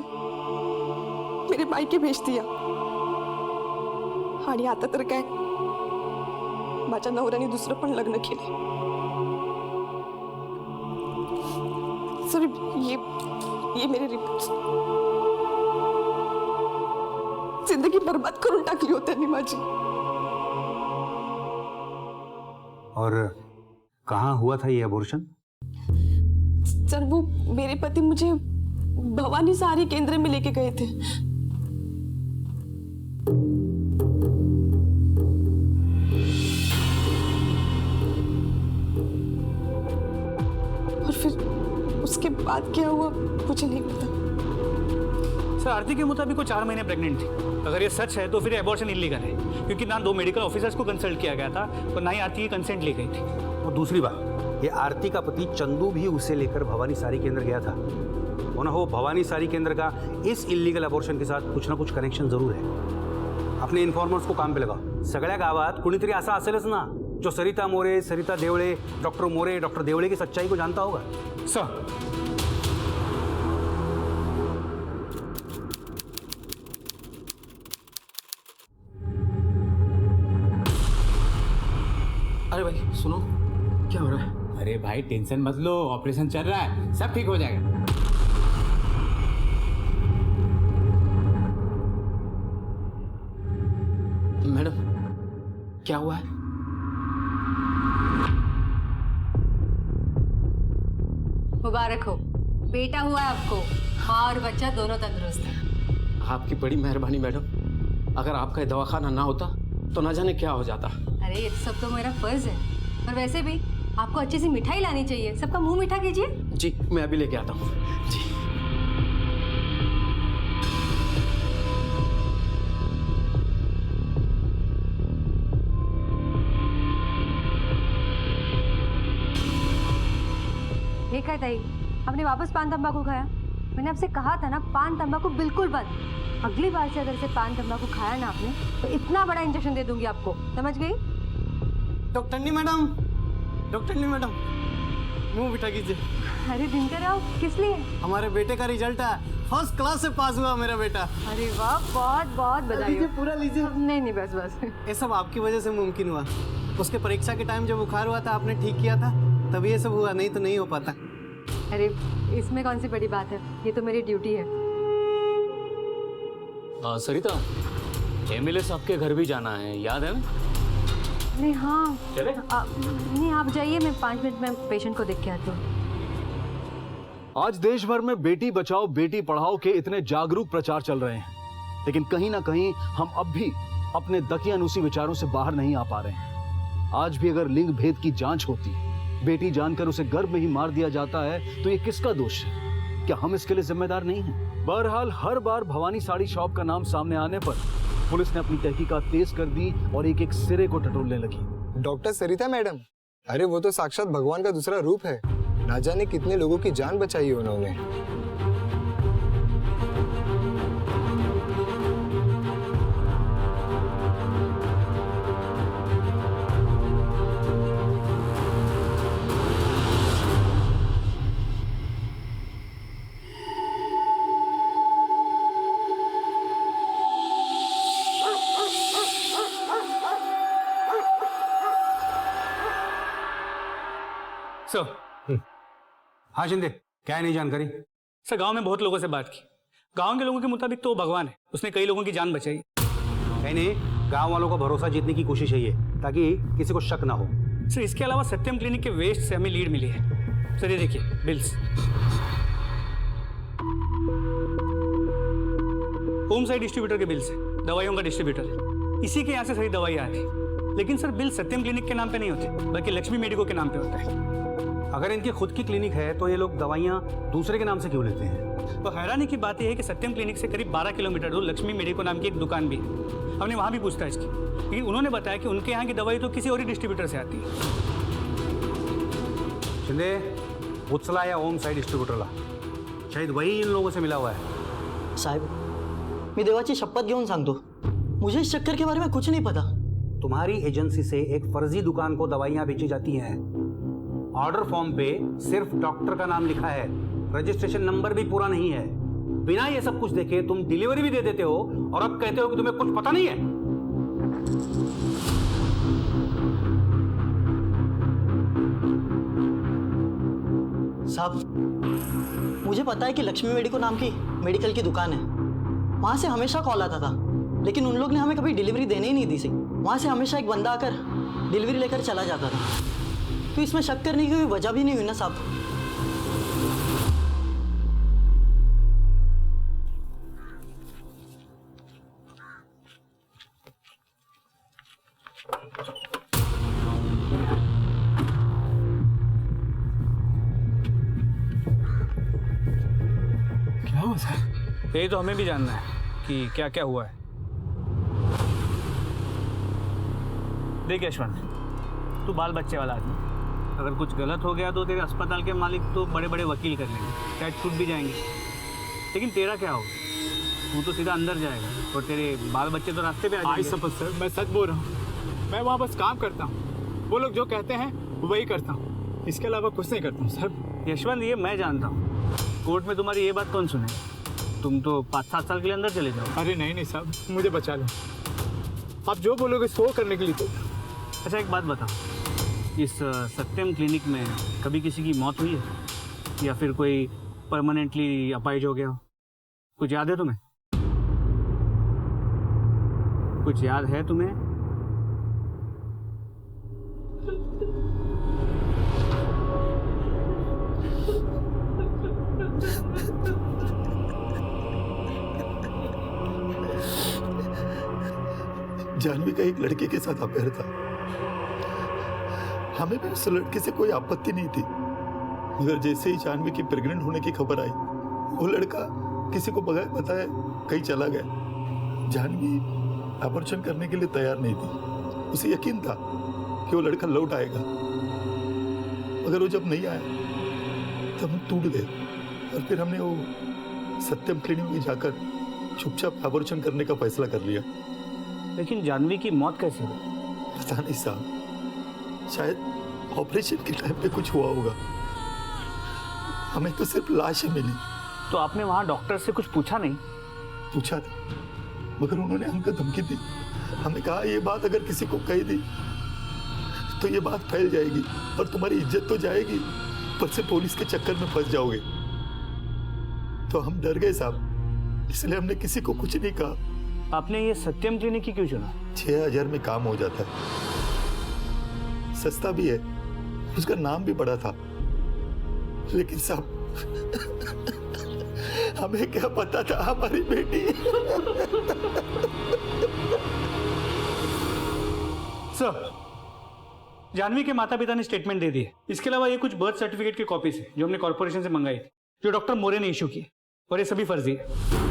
मेरे मायके भेज दिया आणि आता तर काय माझ्या नवऱ्याने दुसरं पण लग्न केलं. सर ये मेरे रिपोर्ट्स जिंदगी बर्बाद करून टाकली हो त्यांनी माझी. और कहाँ हुआ था ये अबॉर्शन? सर वो मेरे पति मुझे भवानी सारी केंद्र में लेके गए थे. और फिर उसके बाद क्या हुआ मुझे नहीं पता. सर आरती के मुताबिक वो 4 महीने प्रेग्नेंट थी. अगर ये सच है तो फिर एबॉर्शन इलीगल है, क्योंकि ना 2 मेडिकल ऑफिसर्स को कंसल्ट किया गया था और ना ही आरती की कंसेंट ली गई थी. और दूसरी बात, ये आरती का पति चंदू भी उसे लेकर भवानी सारी केंद्र गया था. होना हो भवानी सारी केंद्र का इस इलीगल अबॉर्शन के साथ कुछ ना कुछ कनेक्शन जरूर है. अपने इन्फॉर्मर्स को काम पे लगाओ. सगळ्या गावात कुणीतरी असा असेलच ना जो सरिता मोरे, सरिता देवळे, डॉक्टर मोरे, डॉक्टर देवळे की सच्चाई को जानता होगा. सर अरे भाई सुनो, क्या हो रहा है? अरे भाई टेंशन मत लो, ऑपरेशन चल रहा है, सब ठीक हो जाएगा. मैडम क्या हुआ है? मुबारक हो, बेटा हुआ है आपको. माँ और बच्चा दोनों तंदुरुस्त हैं. आपकी बड़ी मेहरबानी मैडम. अगर आपका ये दवाखाना ना होता तो ना जाने क्या हो जाता. अरे ये सब तो मेरा फर्ज है, और वैसे भी आपको अच्छी सी मिठाई लानी चाहिए. सबका मुंह मीठा कीजिए. जी मैं अभी लेके आता हूँ. जी ये क्या ताई, आपने वापस पान तंबाकू खाया? मैंने आपसे कहा था ना, पान तंबाकू बिल्कुल बंद. अगली बार से अगर से पान तंबाकू खाया ना आपने तो इतना बड़ा इंजेक्शन दे दूंगी आपको, समझ गई? डॉक्टरनी मैडम, डॉक्टरनी मैडम, मुंह मीठा कीजिए. अरे दिनकर राव, किस लिए? हमारे बेटे का रिजल्ट है, फर्स्ट क्लास से पास हुआ मेरा बेटा. अरे वाह, बहुत बहुत बधाई. लीजिए, पूरा लीजिए. नहीं नहीं, बस बस. ये सब आपकी वजह से मुमकिन हुआ. उसके परीक्षा के टाइम जब बुखार हुआ था आपने ठीक किया था, तभी ये सब हुआ, नहीं तो नहीं हो पाता. अरे इसमें कौन सी बड़ी बात है, ये तो मेरी ड्यूटी है. सरिता, एमएलए साहब के घर भी जाना है, याद है ना? नहीं हाँ चले? नहीं आप जाइए, मैं 5 मिनट में पेशेंट को देख के आती हूँ. आज देश भर में बेटी बचाओ बेटी पढ़ाओ के इतने जागरूक प्रचार चल रहे हैं, लेकिन कहीं ना कहीं हम अब भी अपने दकियानूसी विचारों से बाहर नहीं आ पा रहे हैं. आज भी अगर लिंग भेद की जांच होती, बेटी जानकर उसे गर्भ में ही मार दिया जाता है, तो ये किसका दोष है? क्या हम इसके लिए जिम्मेदार नहीं हैं? बहरहाल हर बार भवानी साड़ी शॉप का नाम सामने आने पर पुलिस ने अपनी तहकीकात तेज कर दी और एक एक सिरे को टटोलने लगी. डॉक्टर सरिता मैडम, अरे वो तो साक्षात भगवान का दूसरा रूप है. ना जाने कितने लोगों की जान बचाई है उन्होंने. सर हाँ शिंदे, क्या है नई जानकारी? सर गांव में बहुत लोगों से बात की. गांव के लोगों के मुताबिक तो वो भगवान है, उसने कई लोगों की जान बचाई. कहीं नहीं, गांव वालों का भरोसा जीतने की कोशिश है ये, ताकि किसी को शक ना हो. सर इसके अलावा सत्यम क्लिनिक के वेस्ट से हमें लीड मिली है. सर ये देखिए बिल्स. होम साइड डिस्ट्रीब्यूटर के बिल्स है, दवाइयों का डिस्ट्रीब्यूटर. इसी के यहाँ से सारी दवाइयाँ आती. लेकिन सर बिल सत्यम क्लिनिक के नाम पे नहीं होते, बल्कि लक्ष्मी मेडिको के नाम पे होता है. अगर इनकी खुद की क्लिनिक है तो ये लोग दवाइयाँ दूसरे के नाम से क्यों लेते हैं? तो हैरानी की बात यह है कि सत्यम क्लिनिक से करीब 12 किलोमीटर दूर लक्ष्मी मेडिको नाम की एक दुकान भी है. हमने वहाँ भी पूछताछ की, लेकिन उन्होंने बताया कि उनके यहाँ की दवाई तो किसी और ही डिस्ट्रीब्यूटर से आती है. शिंदे, उचला या ओम साइड डिस्ट्रीब्यूटरला, शायद वही इन लोगों से मिला हुआ है. साहब मी देवाची शपथ घेऊन सांगतो, मुझे इस चक्कर के बारे में कुछ नहीं पता. तुम्हारी एजेंसी से एक फर्जी दुकान को दवाइयाँ बेची जाती हैं. ऑर्डर फॉर्म पे सिर्फ डॉक्टर का नाम लिखा है, रजिस्ट्रेशन नंबर भी पूरा नहीं है। बिना ये सब कुछ देखे तुम डिलीवरी भी दे देते हो और अब कहते हो कि तुम्हें कुछ पता नहीं है। साहब, मुझे पता है कि लक्ष्मी मेडिको नाम की मेडिकल की दुकान है। वहाँ से हमेशा कॉल आता था, लेकिन उन लोग ने हमें कभी डिलीवरी देने ही नहीं दी थी। वहाँ से हमेशा एक बंदा आकर डिलीवरी लेकर चला जाता था। तो इसमें शक करने की कोई वजह भी नहीं हुई ना साहब। क्या हुआ सर? यही तो हमें भी जानना है कि क्या क्या हुआ है। देख यशवंत, तू बाल बच्चे वाला आदमी, अगर कुछ गलत हो गया तो तेरे अस्पताल के मालिक तो बड़े बड़े वकील कर लेंगे, शायद छूट भी जाएंगे। लेकिन तेरा क्या होगा? तू तो सीधा अंदर जाएगा और तेरे बाल बच्चे तो रास्ते पे आ जाएंगे। सपोज सर, मैं सच बोल रहा हूँ। मैं वहाँ बस काम करता हूँ, वो लोग जो कहते हैं वही करता हूँ, इसके अलावा कुछ नहीं करता हूँ सर। यशवंत, ये मैं जानता हूँ, कोर्ट में तुम्हारी ये बात कौन सुने? तुम तो 5-7 साल के लिए अंदर चले जाओ। अरे नहीं नहीं साहब, मुझे बचा लो। आप जो बोलोगे सो करने के लिए तो। अच्छा एक बात बता, इस सत्यम क्लिनिक में कभी किसी की मौत हुई है या फिर कोई परमानेंटली अपाहिज हो गया हो? कुछ याद है तुम्हें? कुछ याद है तुम्हें? जानवी का एक लड़के के साथ अफेयर था। हमें भी उस लड़के से कोई आपत्ति नहीं थी, मगर जैसे ही जानवी की प्रेग्नेंट होने की खबर आई, वो लड़का किसी को बगैर बताए कहीं चला गया। जानवी अबॉर्शन करने के लिए तैयार नहीं थी। उसे यकीन था कि वो लड़का लौट आएगा, मगर वो जब नहीं आया तब हम टूट गए और फिर हमने वो सत्यम क्लिनिक में जाकर चुपचाप अबॉर्शन करने का फैसला कर लिया। लेकिन जानवी की मौत कैसे हुई? पता नहीं साहब, शायद ऑपरेशन के टाइम पे कुछ हुआ होगा। हमें तो सिर्फ लाश ही मिली। तो आपने वहाँ डॉक्टर से कुछ पूछा नहीं? पूछा था, मगर उन्होंने हमको धमकी दी। हमने कहा ये बात अगर किसी को कही दी तो ये बात फैल जाएगी और तुम्हारी इज्जत तो जाएगी, पर से पुलिस के चक्कर में फंस जाओगे। तो हम डर गए साहब, इसलिए हमने किसी को कुछ नहीं कहा। आपने ये सत्यम क्लिनिक ही क्यों चुना? 6000 में काम हो जाता है, सस्ता भी है, उसका नाम भी बड़ा था। लेकिन साहब हमें क्या पता था हमारी बेटी। सर, जानवी के माता पिता ने स्टेटमेंट दे दी है। इसके अलावा ये कुछ बर्थ सर्टिफिकेट की कॉपीज है जो हमने कॉर्पोरेशन से मंगाई थी, जो डॉक्टर मोरे ने इशू की, और ये सभी फर्जी है।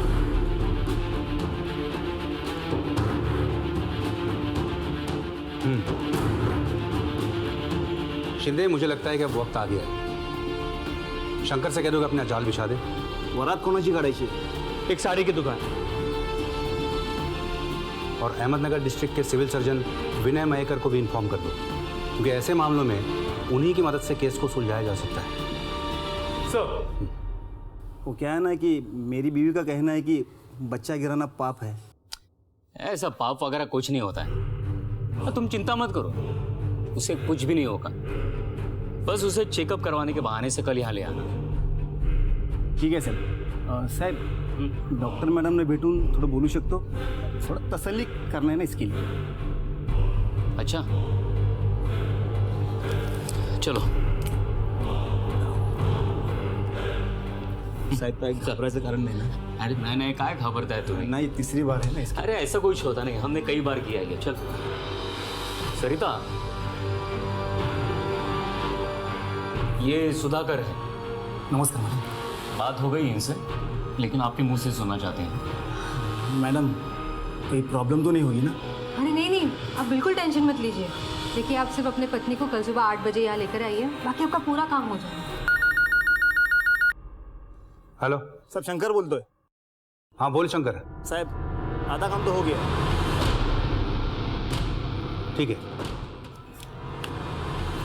शिंदे, मुझे लगता है कि अब वक्त आ गया है। शंकर से कह दो कि अपना जाल बिछा दे। वरात कोणाची काढायची? एक साड़ी की दुकान। और अहमदनगर डिस्ट्रिक्ट के सिविल सर्जन विनय मयेकर को भी इन्फॉर्म कर दो, क्योंकि ऐसे मामलों में उन्हीं की मदद से केस को सुलझाया जा सकता है। सर, वो क्या है ना कि मेरी बीवी का कहना है कि बच्चा गिराना पाप है। ऐसा पाप वगैरह कुछ नहीं होता है, तुम चिंता मत करो, उसे कुछ भी नहीं होगा। बस उसे चेकअप करवाने के बहाने से कल यहाँ ले आना। ठीक आहे सर. साहेब, डॉक्टर मॅडमने भेटून थोडं बोलू शकतो? थोडं तसल्ली करना है ना इसके लिए. अच्छा, चलो. साहेब, काय घबरायचं कारण नाही ना? अरे नहीं काय घबरता है तुम्हें? नहीं, तीसरी बार है ना इसका. अरे ऐसा कुछ होता नहीं, हमने कई बार किया है. चल सरिता, ये सुधाकर है. नमस्कार मैडम. बात हो गई इनसे, लेकिन आपके मुंह से सुनना चाहते हैं. मैडम, कोई प्रॉब्लम तो नहीं होगी ना? अरे नहीं, आप बिल्कुल टेंशन मत लीजिए. देखिए, आप सिर्फ अपने पत्नी को कल सुबह 8 बजे यहाँ लेकर आइए, बाकी आपका पूरा काम हो जाएगा. हेलो सब शंकर बोलतोय. हाँ बोल शंकर. साहेब, आधा काम तो हो गया. ठीक है.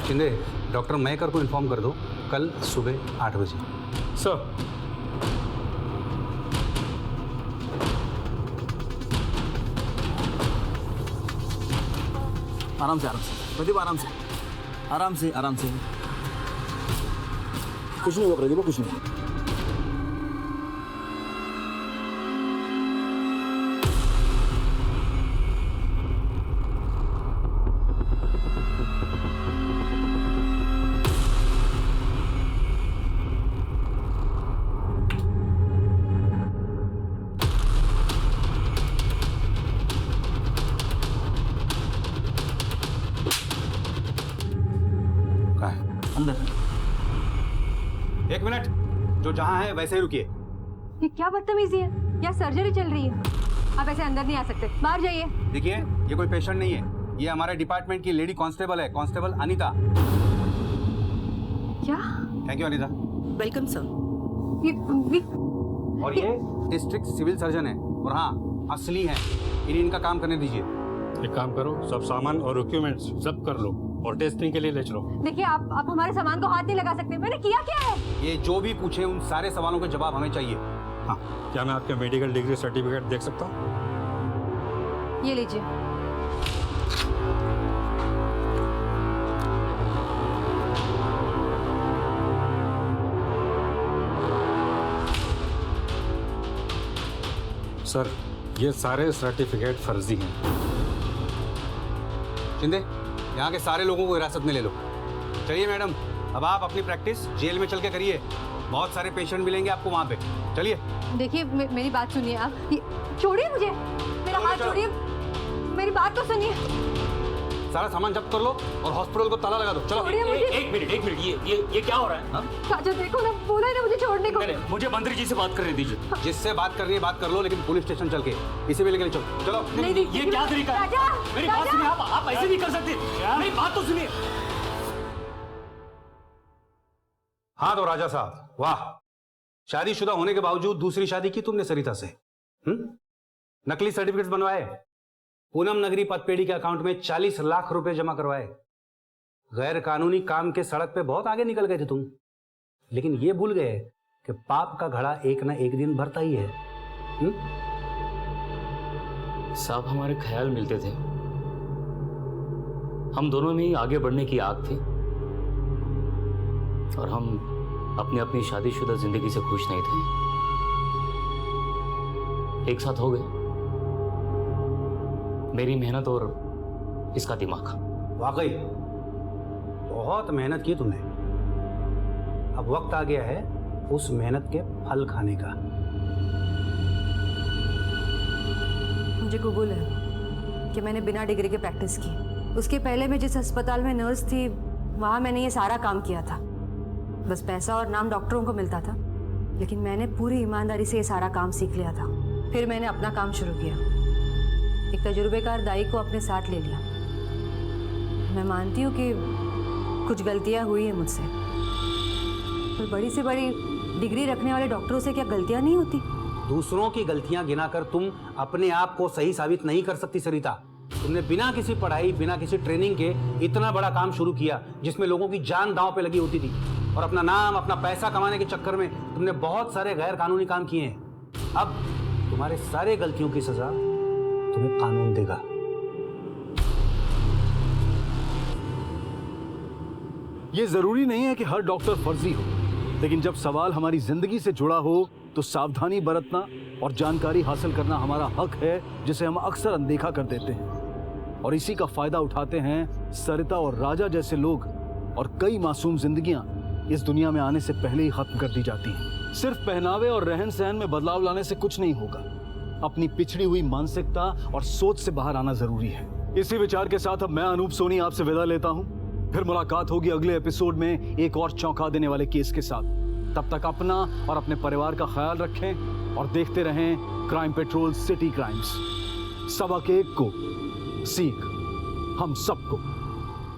शिंदे, डॉक्टर मयेकर को इन्फॉर्म कर दो कल सुबह 8 बजे. सर आराम से प्रदीप, आराम से कुछ नहीं हुआ प्रदीप, कुछ नहीं। अंदर 1 मिनट, जो जहां है वैसे ही रुकिए। ये क्या बदतमीजी है? यहाँ सर्जरी चल रही है, आप ऐसे अंदर नहीं आ सकते, बाहर जाइए। देखिए, ये कोई पेशेंट नहीं है, ये हमारे डिपार्टमेंट की लेडी कांस्टेबल है, कांस्टेबल अनीता। क्या? Thank you Anita. Welcome sir. और ये डिस्ट्रिक्ट सिविल सर्जन है, और हाँ, असली है, इनका काम करने दीजिए। एक काम करो, सब सामान और डॉक्यूमेंट्स सब कर लो और टेस्टिंग के लिए ले चलो। देखिए, आप हमारे सामान को हाथ नहीं लगा सकते, मैंने किया क्या है? ये जो भी पूछे उन सारे सवालों के जवाब हमें चाहिए। हाँ, क्या मैं आपके मेडिकल डिग्री सर्टिफिकेट देख सकता हूँ? ये लीजिए। सर, ये सारे सर्टिफिकेट फर्जी हैं। शिंदे, यहाँ के सारे लोगों को हिरासत में ले लो। चलिए मैडम, अब आप अपनी प्रैक्टिस जेल में चल के करिए, बहुत सारे पेशेंट मिलेंगे आपको वहाँ पे। चलिए। देखिए, मेरी बात सुनिए आप, छोड़िए मुझे, मेरा हाथ छोड़िए, मेरी बात तो सुनिए। सारा सामान जब्त कर लो और हॉस्पिटल को ताला लगा दो। चलो। एक मिनट, ये क्या हो रहा है? काजल, देखो ना, बोला है ना मुझे छोड़ने को। मुझे मंत्री जी से बात करने दीजिए। जिससे बात करनी है बात कर लो, लेकिन पुलिस स्टेशन चल के इसे भी लेके चलो। चलो। नहीं, ये क्या तरीका है? मेरी बात सुनिए, आप ऐसे नहीं कर सकते। मेरी बात तो सुनिए। हाँ तो राजा साहब, वाह, शादीशुदा होने के बावजूद दूसरी शादी की तुमने सरिता से। नकली सर्टिफिकेट्स बनवाए, पूनम नगरी पतपेड़ी के अकाउंट में 40 लाख रुपए जमा करवाए, गैर कानूनी काम के सड़क पे बहुत आगे निकल गए थे तुम, लेकिन ये भूल गए कि पाप का घड़ा एक ना एक दिन भरता ही है। साहब, हमारे ख्याल मिलते थे, हम दोनों में ही आगे बढ़ने की आग थी, और हम अपनी अपनी शादीशुदा जिंदगी से खुश नहीं थे। एक साथ हो गए, मेरी मेहनत और इसका दिमाग। वाकई बहुत मेहनत की तुमने, अब वक्त आ गया है उस मेहनत के फल खाने का। मुझे कबूल है कि मैंने बिना डिग्री के प्रैक्टिस की। उसके पहले मैं जिस अस्पताल में नर्स थी, वहां मैंने ये सारा काम किया था। बस पैसा और नाम डॉक्टरों को मिलता था, लेकिन मैंने पूरी ईमानदारी से ये सारा काम सीख लिया था। फिर मैंने अपना काम शुरू किया, एक तजुर्बेकार दाई को अपने साथ ले लिया। मैं मानती हूँ कि कुछ गलतियाँ हुई है मुझसे, पर बड़ी से बड़ी डिग्री रखने वाले डॉक्टरों से क्या गलतियाँ नहीं होती? दूसरों की गलतियां गिनाकर तुम अपने आप को सही साबित नहीं कर सकती सरिता। तुमने बिना किसी पढ़ाई, बिना किसी ट्रेनिंग के इतना बड़ा काम शुरू किया जिसमें लोगों की जान दांव पे लगी होती थी, और अपना नाम, अपना पैसा कमाने के चक्कर में तुमने बहुत सारे गैर कानूनी काम किए हैं। अब तुम्हारे सारे गलतियों की सजा तुम्हें कानून देगा। ये जरूरी नहीं है कि हर डॉक्टर फर्जी हो, लेकिन जब सवाल हमारी जिंदगी से जुड़ा हो तो सावधानी बरतना और जानकारी हासिल करना हमारा हक है, जिसे हम अक्सर अनदेखा कर देते हैं। और इसी का फायदा उठाते हैं सरिता और राजा जैसे लोग, और कई मासूम जिंदगियां इस दुनिया में आने से पहले ही खत्म कर दी जाती हैं। सिर्फ पहनावे और रहन सहन में बदलाव लाने से कुछ नहीं होगा, अपनी पिछड़ी हुई मानसिकता और सोच से बाहर आना जरूरी है। इसी विचार के साथ अब मैं अनूप सोनी आपसे विदा लेता हूं। फिर मुलाकात होगी अगले एपिसोड में एक और चौंका देने वाले केस के साथ। तब तक अपना और अपने परिवार का ख्याल रखें और देखते रहें क्राइम पेट्रोल सिटी क्राइम्स। सबक एक को सीख हम सबको।